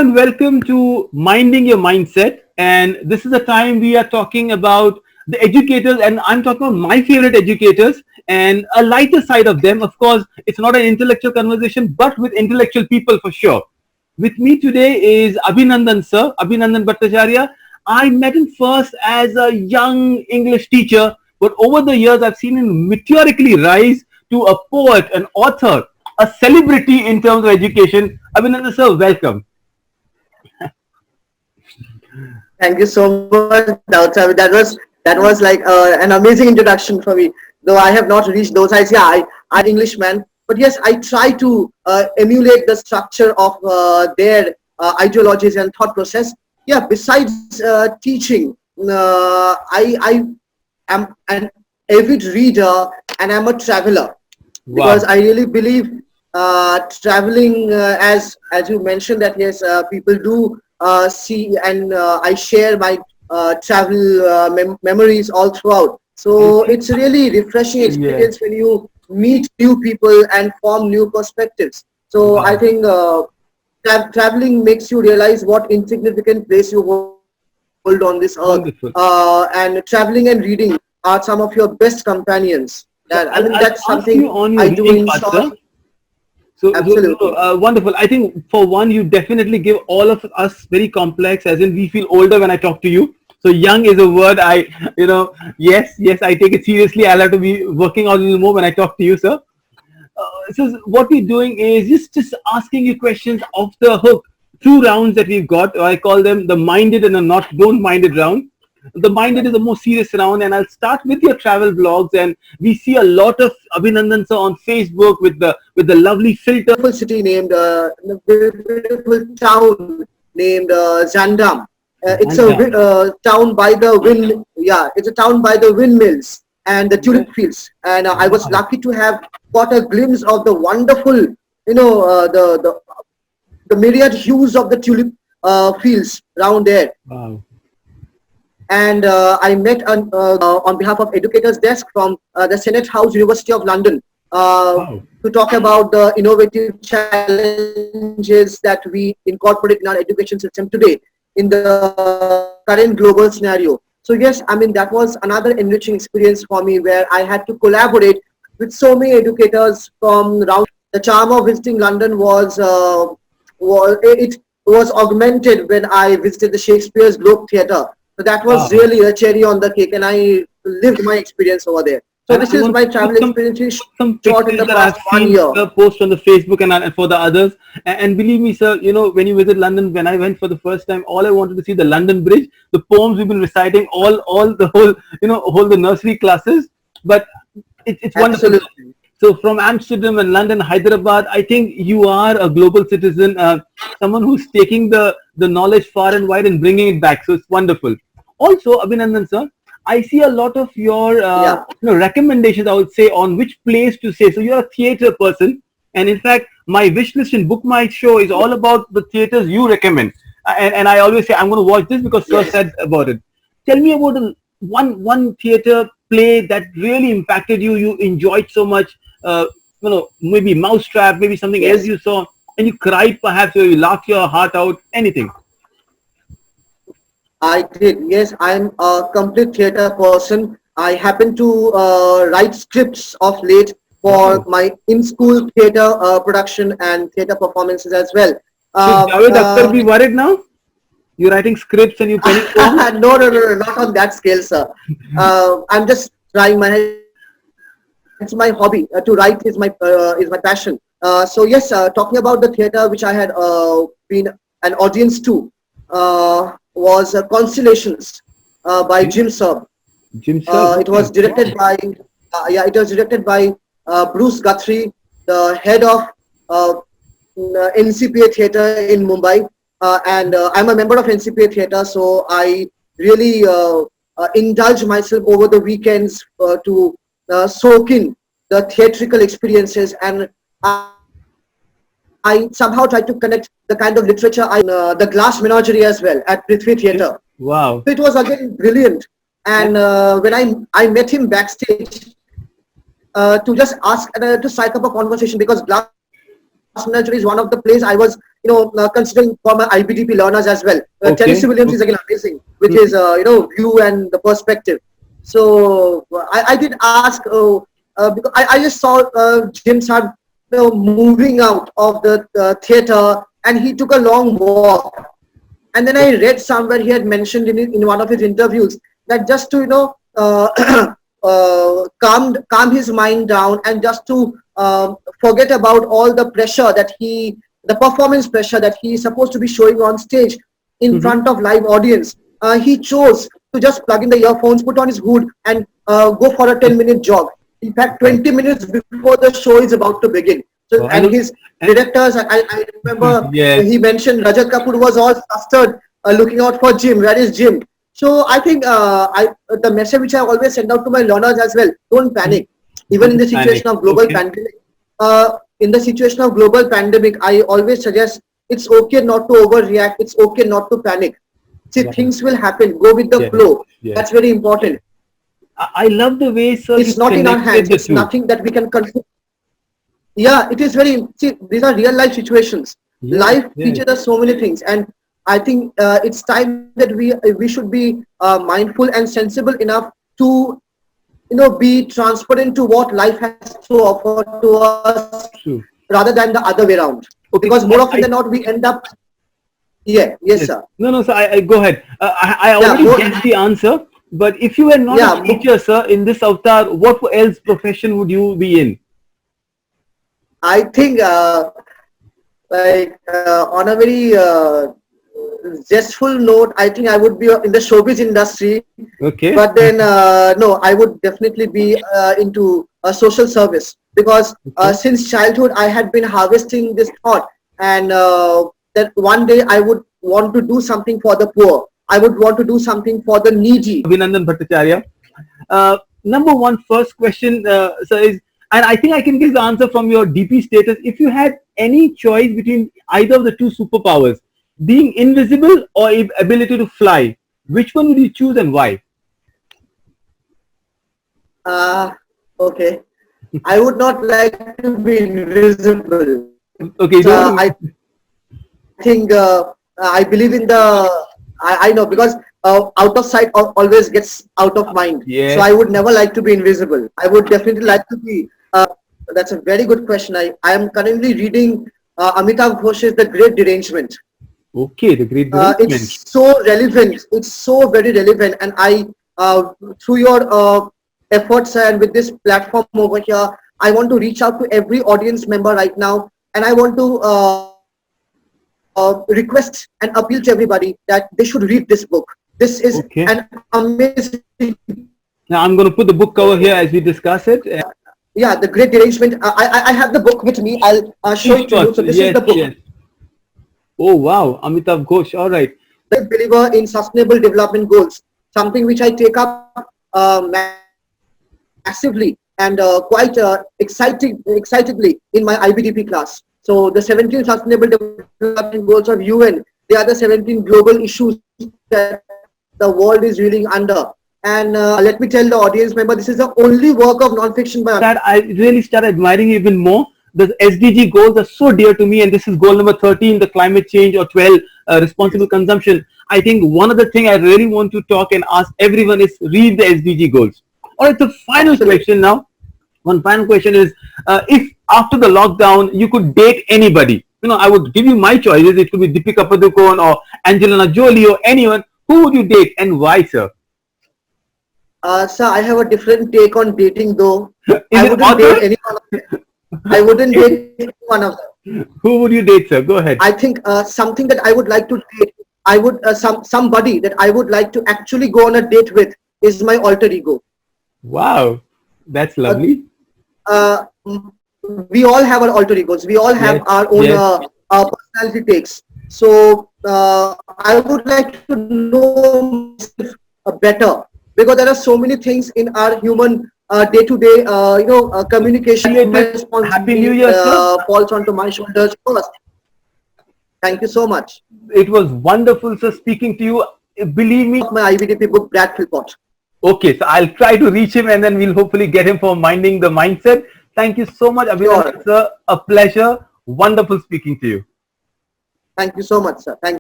and welcome to Minding Your Mindset. And this is a time we are talking about the educators, and I'm talking about my favorite educators and a lighter side of them. Of course, it's not an intellectual conversation, but with intellectual people for sure. With me today is Abhinandan sir, Abhinandan Bhattacharya. I met him first as a young English teacher, but over the years I've seen him meteorically rise to a poet, an author, a celebrity in terms of education. Abhinandan sir, welcome. Thank you so much, Daud. That was like an amazing introduction for me. Though I have not reached those heights. Yeah, I'm Englishman, but yes, I try to emulate the structure of their ideologies and thought process. Yeah, besides teaching, I am an avid reader and I'm a traveler because Wow. I really believe traveling, as you mentioned, that yes, people do see, and I share my travel memories all throughout. So Okay. it's really refreshing Yeah. experience when you meet new people and form new perspectives. So I Wow. think traveling makes you realize what insignificant place you hold on this earth. Wonderful. And traveling and reading are some of your best companions. I So mean, I'll, that's I'll something ask you I on your do reading enjoy. part, sir. Absolutely. Wonderful. I think for one, you definitely give all of us very complex, as in we feel older when I talk to you. So young is a word yes, yes, I take it seriously. I'll have to be working out a little more when I talk to you, sir. So what we're doing is just asking you questions off the hook. Two rounds that we've got, or I call them the minded and the not don't minded round. The minded is the most serious round, and I'll start with your travel blogs. And we see a lot of Abhinandan sir on Facebook with the lovely filter. Beautiful town named Zandam. It's a Zandam. town by the wind. Yeah, it's a town by the windmills and the Yeah. tulip fields. And I was Wow. lucky to have got a glimpse of the wonderful, the myriad hues of the tulip fields around there. Wow. And I met on behalf of Educators Desk from the Senate House, University of London, Wow. to talk about the innovative challenges that we incorporate in our education system today in the current global scenario. So yes, I mean, that was another enriching experience for me where I had to collaborate with so many educators from around. The charm of visiting London was it was augmented when I visited the Shakespeare's Globe Theatre. So that was Wow. really a cherry on the cake, and I lived my experience over there. So And this I is want my to travel experience is put some short in pictures the that past I've one seen year. post on the Facebook and for the others. And believe me, sir, when you visit London, when I went for the first time, all I wanted to see the London Bridge, the poems we've been reciting, all the whole, whole the nursery classes. But it's wonderful. Absolutely. So from Amsterdam and London, Hyderabad, I think you are a global citizen, someone who's taking the knowledge far and wide and bringing it back. So it's wonderful. Also, Abhinandan sir, I see a lot of your Yeah. recommendations. I would say on which place to say. So you're a theater person, and in fact, my wish list in Book My Show is all about the theaters you recommend. And I always say I'm going to watch this because sir Yes. said about it. Tell me about one theater play that really impacted you. You enjoyed so much. Maybe Mousetrap, maybe something else Yes. you saw, and you cried perhaps, or you laughed your heart out. Anything. I did. Yes, I'm a complete theater person. I happen to write scripts of late for Wow. my in-school theater production and theater performances as well. Should Uh, Javed Akhtar uh, be worried now? You're writing scripts and you're penning poems? no, no, no, no, not on that scale, sir. I'm just trying my. It's my hobby. To write is my passion. So yes, talking about the theater which I had been an audience to was Constellations by Jim Okay. Serb. Jim Sir, It was okay. directed Wow. by it was directed by Bruce Guthrie, the head of uh, NCPA Theatre in Mumbai, and I'm a member of NCPA Theatre, so I really indulge myself over the weekends to soak in the theatrical experiences, and I somehow try to connect the kind of literature I read in the Glass Menagerie as well at Prithvi Theatre. Okay. So Wow. it was again brilliant. And And when I met him backstage to just ask to strike up a conversation because Glass Menagerie is one of the plays I was considering for my IBDP learners as well. Okay. Tennessee Williams is again amazing with his view and the perspective. So I did ask because I just saw Jim Sard moving out of the theater, and he took a long walk. And then I read somewhere he had mentioned in one of his interviews that just to calm his mind down, and just to forget about all the pressure that the performance pressure that he is supposed to be showing on stage in front of live audience. He chose to just plug in the earphones, put on his hood, and go for a 10-minute jog. In fact, 20 minutes before the show is about to begin. So, and his directors, I remember Yes. he mentioned Rajat Kapoor was all flustered, looking out for Jim. Where is Jim? So I think the message which I always send out to my learners as well: don't panic. Even in the situation of global pandemic, I always suggest it's okay not to overreact. It's okay not to panic. See, things will happen. Go with the flow. Yes. That's very important. I love the way, sir. It's not in our hands. It's nothing that we can control. Yeah, it is very. See, these are real life situations. Life teaches us so many things, and I think it's time that we should be mindful and sensible enough to be transparent to what life has to offer to us, rather than the other way around. Okay. Because more often than not, we end up. Yes, sir. No, sir. I go ahead. I already get the answer. But if you were not a teacher, sir, in this avatar, what else profession would you be in? I think, on a very zestful note, I think I would be in the showbiz industry. Okay. But then, no, I would definitely be into social service, because since childhood I had been harvesting this thought, and that one day I would want to do something for the poor. I would want to do something for the needy. Abhinandan Bhattacharya. Number one, first question, sir, is, and I think I can give the answer from your DP status. If you had any choice between either of the two superpowers, being invisible or ability to fly, which one would you choose and why? Okay. I would not like to be invisible. Okay. I think I believe in I know, because out of sight always gets out of mind. Yes. So I would never like to be invisible. I would definitely like to be. That's a very good question. I am currently reading Amitav Ghosh's The Great Derangement. Okay, The Great Derangement. It's so relevant. It's so very relevant. And I, through your efforts and with this platform over here, I want to reach out to every audience member right now, and I want to request and appeal to everybody that they should read this book. This is an amazing. Now I'm going to put the book cover here as we discuss it. Yeah, The Great Derangement. I have the book with me. I'll show it to you. So this is the book. Yes. Oh wow, Amitav Ghosh. All right. The believer in sustainable development goals, something which I take up massively and quite excitedly in my IBDP class. So the 17 Sustainable Development Goals of UN, they are the 17 global issues that the world is reeling under. And let me tell the audience member, this is the only work of non-fiction by that I really start admiring even more. The SDG goals are so dear to me, and this is goal number 13, the climate change, or 12, responsible consumption. I think one of the things I really want to talk and ask everyone is read the SDG goals. All right, the final question now. One final question is, if after the lockdown you could date anybody, I would give you my choices. It could be Deepika Padukone or Angelina Jolie or anyone. Who would you date and why, sir? Sir, I have a different take on dating, though. I wouldn't date any one of them. I wouldn't date any one of them. Who would you date, sir? Go ahead. I think something that I would like to date, I would somebody that I would like to actually go on a date with is my alter ego. Wow, that's lovely. We all have our alter egos. We all have our own personality takes. So I would like to know myself better, because there are so many things in our human day-to-day, communication. Happy New Year, sir. Falls onto my shoulders first. Thank you so much. It was wonderful, sir, speaking to you. Believe me. My IBDP book, Brad Philpott. Okay, so I'll try to reach him, and then we'll hopefully get him for Minding the Mindset. Thank you so much, Abhinandan, sir. A pleasure. Wonderful speaking to you. Thank you so much, sir. Thank you.